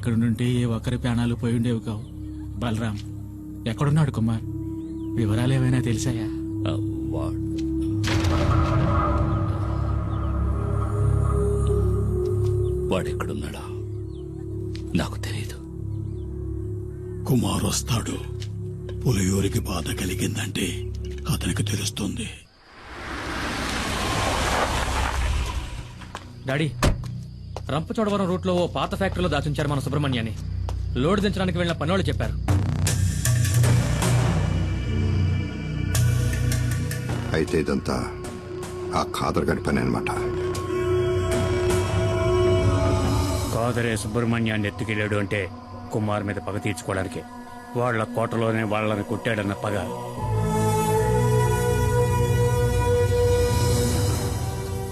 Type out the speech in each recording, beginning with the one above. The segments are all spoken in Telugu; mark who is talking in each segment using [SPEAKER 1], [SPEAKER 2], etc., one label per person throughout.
[SPEAKER 1] ఇక్కడ నుండి ఏ ఒక్కరి ప్రాణాలు పోయి ఉండేవి కావు. బలరాం ఎక్కడున్నాడు కుమార్? వివరాలు ఏమైనా తెలిసాయా?
[SPEAKER 2] వాడెక్కడున్నాడా నాకు తెలియదు.
[SPEAKER 3] కుమార్ వస్తాడు. పులియూరికి బాధ కలిగిందంటే అతనికి తెలుస్తుంది.
[SPEAKER 4] డాడీ, రంపచోడవరం రూట్లో ఓ పాత ఫ్యాక్టరీలో దాచుంచారు మన సుబ్రహ్మణ్యాన్ని. లోడ్ దించడానికి వెళ్ళిన పనోళ్ళు చెప్పారు.
[SPEAKER 5] అయితే ఇదంతా ఆ ఖాదర్ గడి పని అనమాట.
[SPEAKER 6] కాదరే సుబ్రహ్మణ్యాన్ని ఎత్తుకెళ్ళాడు అంటే కుమార్ మీద పగ తీర్చుకోవడానికి. వాళ్ల కోటలోనే వాళ్ళని కొట్టాడన్న పగ.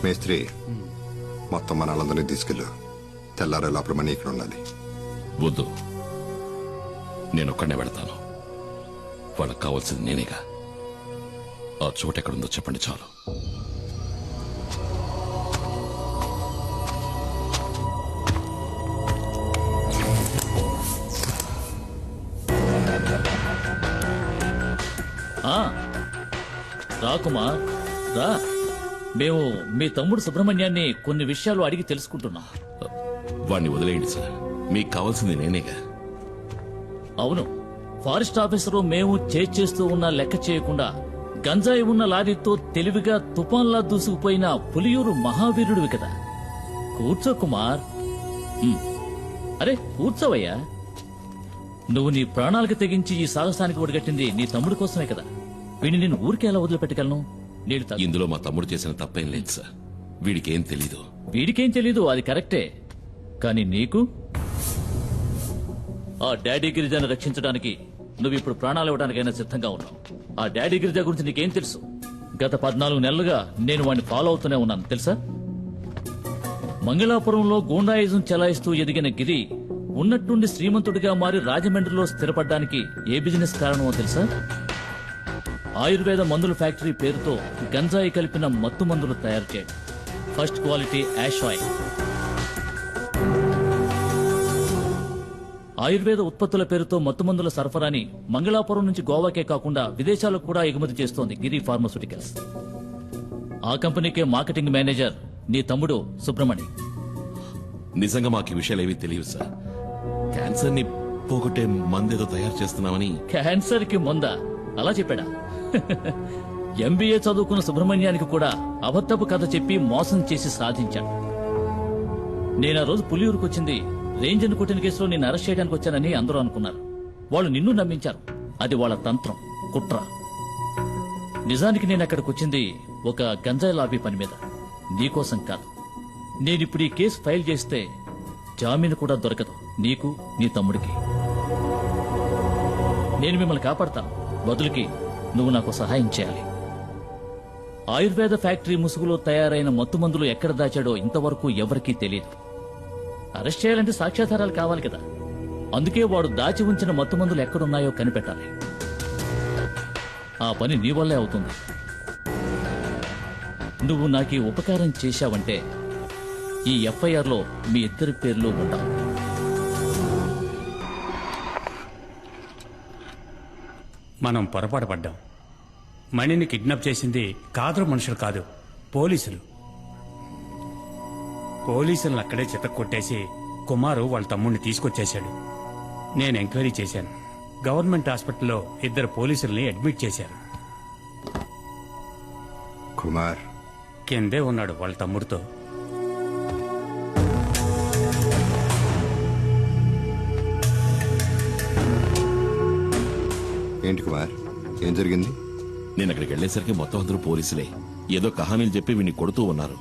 [SPEAKER 5] మేస్త్రి, మొత్తం మన వాళ్ళందరినీ తీసుకెళ్ళు. తెల్లారే లోపల మనీ ఇక్కడ ఉండాలి.
[SPEAKER 2] వద్దు, నేనొక్కడనే వెళతాను. వాళ్ళకి కావాల్సింది నేనేగా. ఆ చోటు ఎక్కడుందో చెప్పండి చాలు.
[SPEAKER 7] రా కుమార్ రా. మేము మీ తమ్ముడు సుబ్రహ్మణ్యాన్ని కొన్ని విషయాలు అడిగి తెలుసుకుంటున్నాం.
[SPEAKER 2] వాణ్ణి వదిలేయండి సార్, మీకు కావాల్సింది నేనేగా.
[SPEAKER 7] అవును, ఫారెస్ట్ ఆఫీసరు మేము చేస్తూ ఉన్నా లెక్క చేయకుండా గంజాయి ఉన్న లారీతో తెలివిగా తుఫాన్లా దూసుకుపోయిన పులియూరు మహావీరుడివి కదా. కూర్చో కుమార్. అరే కూర్చోవయ్యా. నువ్వు నీ ప్రాణాలకు తెగించి ఈ సాహసానికి ఒడిగట్టింది నీ తమ్ముడి కోసమే కదా. వీడిని నేను ఊరికే ఎలా వదిలిపెట్టగలను?
[SPEAKER 2] ఇందులో మా తమ్ముడు చేసిన తప్పేం లేదు సార్. వీడికేం తెలీదు.
[SPEAKER 7] వీడికేం తెలీదు, అది కరెక్టే. కానీ నీకు ఆ డాడీ గిరిజాను రక్షించడానికి నువ్వు ఇప్పుడు ప్రాణాలు ఇవ్వడానికైనా సిద్ధంగా ఉన్నావు. ఆ డాడీ గిరిజా గురించి నీకేం తెలుసు? గత 14 నెలలుగా నేను వాడిని ఫాలో అవుతూనే ఉన్నాను తెలుసా. మంగళాపురంలో గూండాయిజం చెలాయిస్తూ ఎదిగిన గిరి ఉన్నట్టుండి శ్రీమంతుడిగా మారి రాజమండ్రిలో స్థిరపడ్డానికి ఏ బిజినెస్ కారణమో తెలుసా? ఆయుర్వేద మందుల ఫ్యాక్టరీ పేరుతో గంజాయి కలిపిన మత్తు మందులు తయారు చేయడం. First quality hash oil. Ayurveda ఉత్పత్తుల పేరుతో మత్తుమందుల సరఫరాని మంగళాపురం నుంచి గోవాకే కాకుండా విదేశాలకు కూడా ఎగుమతి చేస్తోంది గిరి ఫార్మాస్యూటికల్స్. ఆ కంపెనీకే మార్కెటింగ్ మేనేజర్ నీ తమ్ముడు సుబ్రహ్మణి.
[SPEAKER 2] నిజంగా మాకు ఈ విషయాలు ఏవీ తెలియదు సార్. క్యాన్సర్ ని పోగొట్టే మందేదో తయారు చేస్తున్నామని.
[SPEAKER 7] క్యాన్సర్ కి ముందా అలా చెప్పాడా? ఎంబీఏ చదువుకున్న సుబ్రహ్మణ్యానికి కూడా అబద్ధపు కథ చెప్పి మోసం చేసి సాధించాడు. నేను ఆ రోజు పులియూరుకు వచ్చింది రేంజర్ కొట్టిన కేసులో నేను అరెస్ట్ చేయడానికి వచ్చానని అందరూ అనుకున్నారు. వాళ్ళు నిన్ను నమ్మించారు. అది వాళ్ళ తంత్రం, కుట్ర. నిజానికి నేను అక్కడికి వచ్చింది ఒక గంజాయి లాబీ పని మీద, నీకోసం కాదు. నేనిప్పుడు ఈ కేసు ఫైల్ చేస్తే జామీను కూడా దొరకదు నీకు, నీ తమ్ముడికి. నేను మిమ్మల్ని కాపాడతాను. బదులుకి నువ్వు నాకు సహాయం చేయాలి. ఆయుర్వేద ఫ్యాక్టరీ ముసుగులో తయారైన మత్తుమందులు ఎక్కడ దాచాడో ఇంతవరకు ఎవరికీ తెలియదు. అరెస్ట్ చేయాలంటే సాక్ష్యాధారాలు కావాలి కదా. అందుకే వాడు దాచి ఉంచిన మత్తుమందులు ఎక్కడున్నాయో కనిపెట్టాలి. ఆ పని నీ వల్లే అవుతుంది. నువ్వు నాకు ఈ ఉపకారం చేశావంటే ఈ ఎఫ్ఐఆర్లో మీ ఇద్దరి పేర్లు ఉంటావు.
[SPEAKER 6] మనం పొరపాటు పడ్డాం. మణిని కిడ్నాప్ చేసింది కాదరు మనుషులు కాదు, పోలీసులు. పోలీసులను అక్కడే చితక్కొట్టేసి కుమారు వాళ్ళ తమ్ముడిని తీసుకొచ్చేశాడు. నేను ఎంక్వైరీ చేశాను. గవర్నమెంట్ హాస్పిటల్లో 2 పోలీసుల్ని అడ్మిట్ చేశారు.
[SPEAKER 5] కుమార్
[SPEAKER 6] కిందే ఉన్నాడు వాళ్ళ తమ్ముడితో.
[SPEAKER 5] ఏంటి కుమార్, ఏం జరిగింది?
[SPEAKER 2] నేను అక్కడికి వెళ్లేసరికి మొత్తం అందరూ పోలీసులే. ఏదో కహానీలు చెప్పి వీడిని కొడుతూ ఉన్నారు.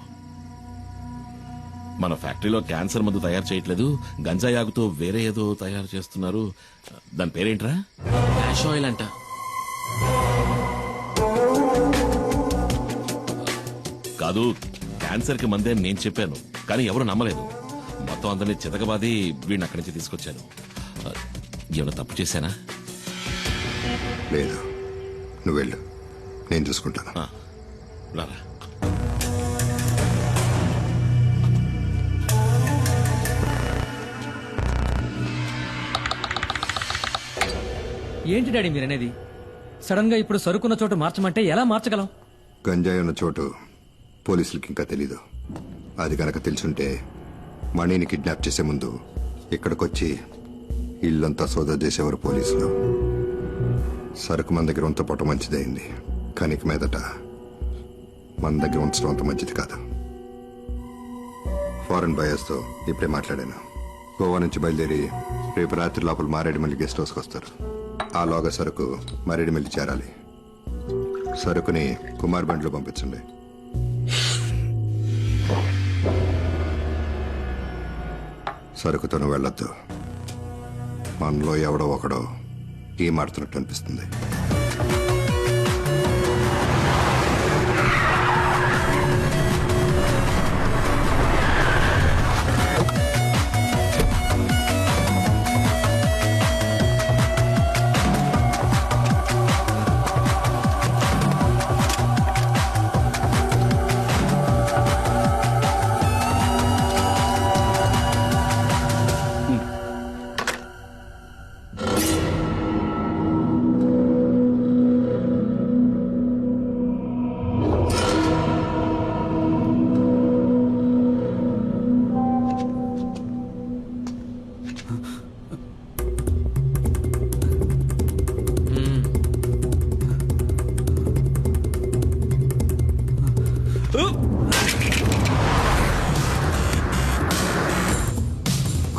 [SPEAKER 2] మన ఫ్యాక్టరీలో క్యాన్సర్ మందు తయారు చేయట్లేదు, గంజాయి ఆగుతో వేరే ఏదో తయారు చేస్తున్నారు. దాని పేరేంట్రా?
[SPEAKER 4] యాష్ ఆయిల్ అంట.
[SPEAKER 2] కాదు, క్యాన్సర్ కి మందే నేను చెప్పాను, కానీ ఎవరు నమ్మలేదు. మొత్తం అందరినీ చితకబాది వీడిని అక్కడి నుంచి తీసుకొచ్చాను. ఏమైనా తప్పు చేశానా?
[SPEAKER 5] లేదు, నువ్వు వెళ్ళు, నేను చూసుకుంటాను.
[SPEAKER 2] రారా.
[SPEAKER 4] ఏంటి డాడీ మీరనేది? సడన్ గా ఇప్పుడు సరుకున్న చోటు మార్చమంటే ఎలా మార్చగలం?
[SPEAKER 5] గంజాయి ఉన్న చోటు పోలీసులకి ఇంకా తెలీదు. అది గనక తెలుసుంటే మణిని కిడ్నాప్ చేసే ముందు ఇక్కడికొచ్చి ఇల్లంతా సోదా చేసేవారు పోలీసులు. సరుకు మన దగ్గర ఉంచపోవటం మంచిదైంది, కానీ ఇక మీదట మన దగ్గర ఉంచడం అంత మంచిది కాదు. ఫారెన్ బయర్స్తో ఇప్పుడే మాట్లాడాను. గోవా నుంచి బయలుదేరి రేపు రాత్రి లోపల మారేడుమల్లి గెస్ట్ హౌస్కి వస్తారు. ఆ లోగా సరుకు మారేడుమల్లి చేరాలి. సరుకుని కుమార్ బండిలో పంపించండి. సరుకుతోనూ వెళ్ళొద్దు. మనలో ఎవడో ఒకడో మాడుతున్నట్టు అనిపిస్తుంది.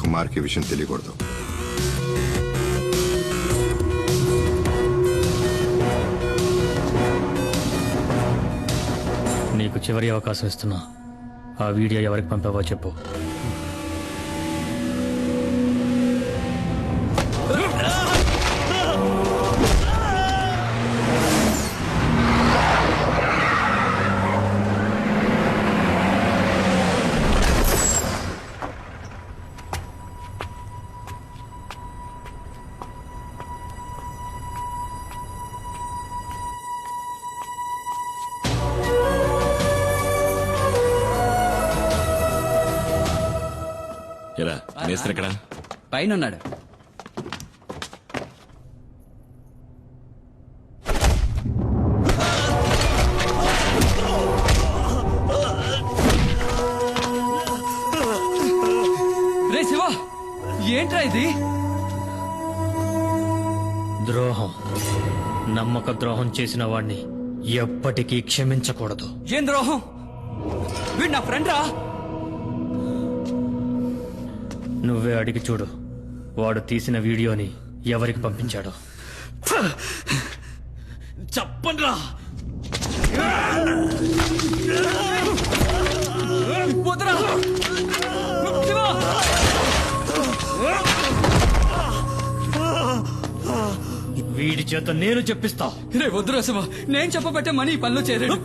[SPEAKER 5] కుమార్కి విషయం తెలియకూడదు.
[SPEAKER 4] నీకు చివరి అవకాశం ఇస్తున్నా. ఆ వీడియో ఎవరికి పంపావో చెప్పు.
[SPEAKER 2] ఎరా మేస్త్రి ఎక్కడ?
[SPEAKER 8] పైన ఉన్నాడు.
[SPEAKER 4] రే శివ, ఏంట్రా ఇది? ద్రోహం, నమ్మక ద్రోహం చేసిన వాడిని ఎప్పటికీ క్షమించకూడదు.
[SPEAKER 8] ఏం ద్రోహం? వీడు నా ఫ్రెండ్ రా.
[SPEAKER 4] నువ్వే అడిగి చూడు, వాడు తీసిన వీడియోని ఎవరికి పంపించాడో. చెప్పండ్రా.
[SPEAKER 8] వదరా. శివ!
[SPEAKER 4] వీడి చేత నేను చెప్పిస్తా.
[SPEAKER 8] రే వద్దురా శివ, నేను చెప్పబట్టే మనీ ఈ పనిలో చేరాడు.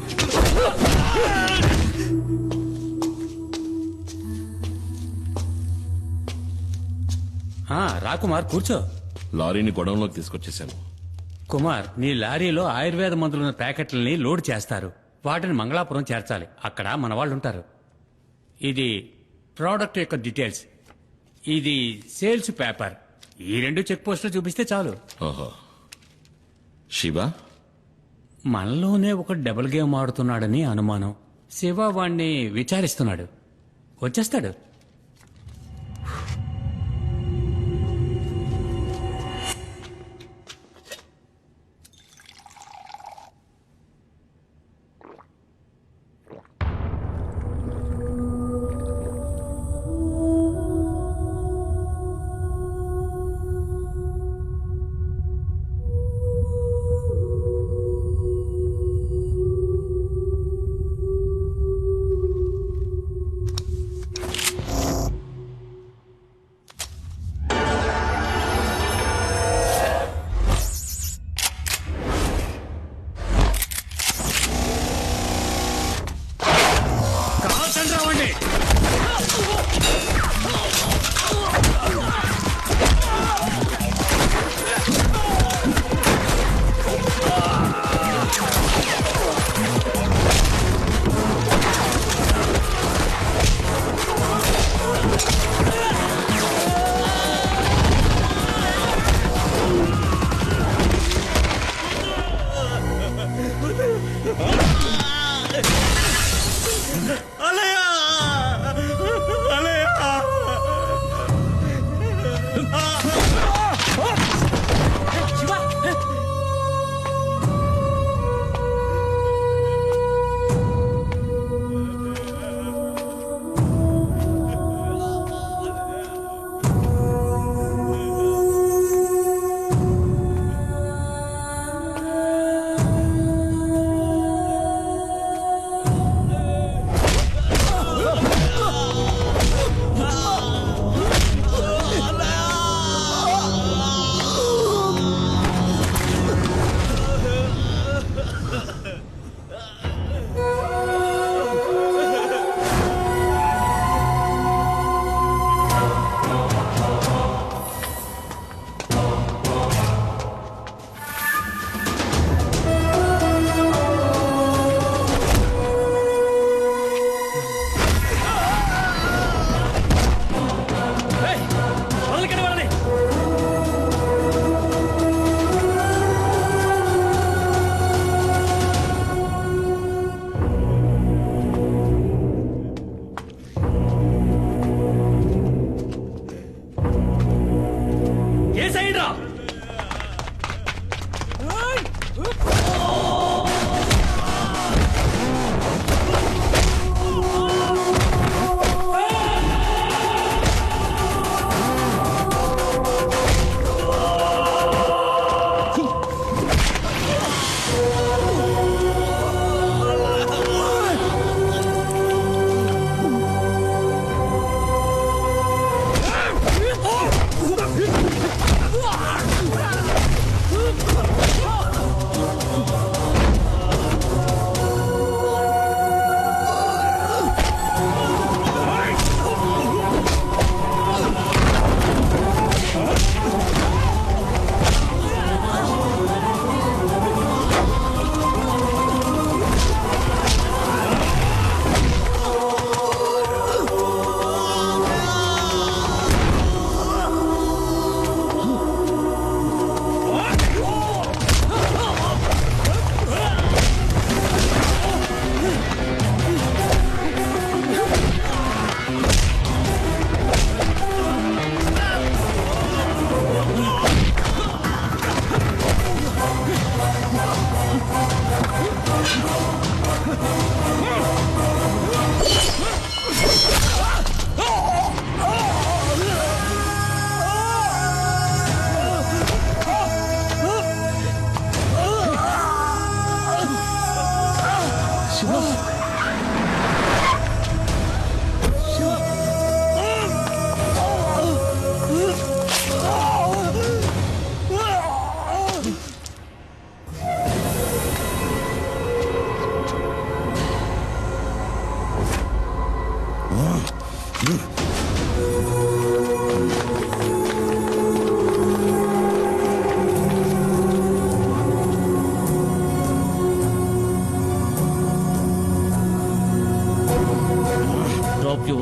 [SPEAKER 6] రా కుమార్, కూర్చో.
[SPEAKER 2] లారీని గొడవంలోకి తీసుకొచ్చేసాను.
[SPEAKER 6] కుమార్, నీ లారీలో ఆయుర్వేద మందులున్న ప్యాకెట్లని లోడ్ చేస్తారు. వాటిని మంగళాపురం చేర్చాలి. అక్కడ మన వాళ్ళు ఉంటారు. ఇది ప్రోడక్ట్ యొక్క డీటెయిల్స్, ఇది సేల్స్ పేపర్. ఈ 2 చెక్ పోస్టులు చూపిస్తే చాలు.
[SPEAKER 2] ఓహో. శివ
[SPEAKER 6] మనలోనే ఒక డబుల్ గేమ్ ఆడుతున్నాడని అనుమానం. శివ వాణ్ణి విచారిస్తున్నాడు. వచ్చేస్తాడు.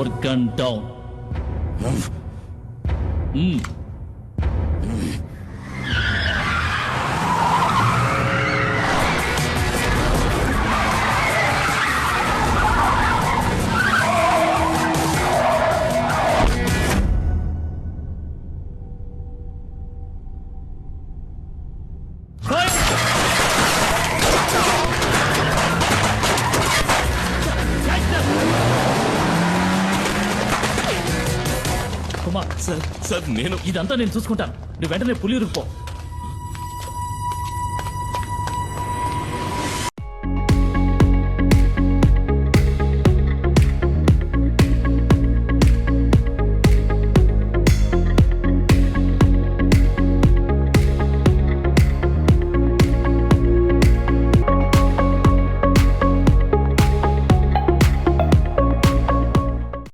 [SPEAKER 7] Your gun down. Kumar,
[SPEAKER 2] sir నేను
[SPEAKER 7] ఇదంతా నేను చూసుకుంటాను. నువ్వు వెంటనే పులియూరుకు పో.